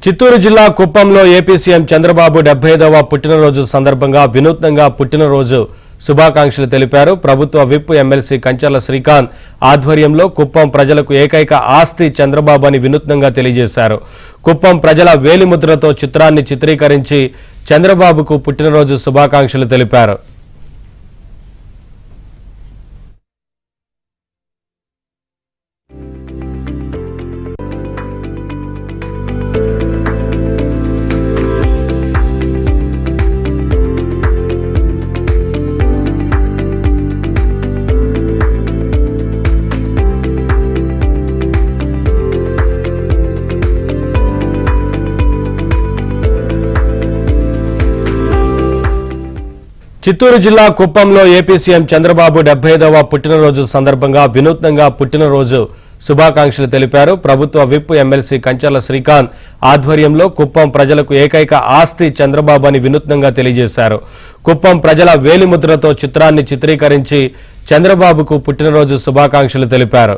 చిత్తూరు జిల్లా కుప్పంలో AP CM Chandrababu 75వ పుట్టినరోజు సందర్భంగా వినూత్నంగా పుట్టినరోజు శుభాకాంక్షలు తెలిపారు. ప్రభుత్వ విప్ ఎమ్మెల్సీ కంచర్ల శ్రీకాంత్ ఆధ్వర్యంలో కుప్పం ప్రజలకు ఏకైక ఆస్తి చంద్రబాబు అని వినూత్నంగా తెలియజేశారు. కుప్పం ప్రజల వేలిముద్రతో చిత్రాన్ని చిత్రీకరించి చంద్రబాబుకు పుట్టినరోజు శుభాకాంక్షలు తెలిపారు. చిత్తూరు జిల్లా కుప్పంలో ఏపీ సీఎం చంద్రబాబు 75వ పుట్టినరోజు సందర్భంగా వినూత్నంగా పుట్టినరోజు శుభాకాంక్షలు తెలిపారు. ప్రభుత్వ విప్ ఎమ్మెల్సీ కంచర్ల శ్రీకాంత్ ఆధ్వర్యంలో కుప్పం ప్రజలకు ఏకైక ఆస్తి చంద్రబాబు అని వినూత్నంగా తెలియజేశారు. కుప్పం ప్రజల వేలిముద్రతో చిత్రాన్ని చిత్రీకరించి చంద్రబాబుకు పుట్టినరోజు శుభాకాంక్షలు తెలిపారు.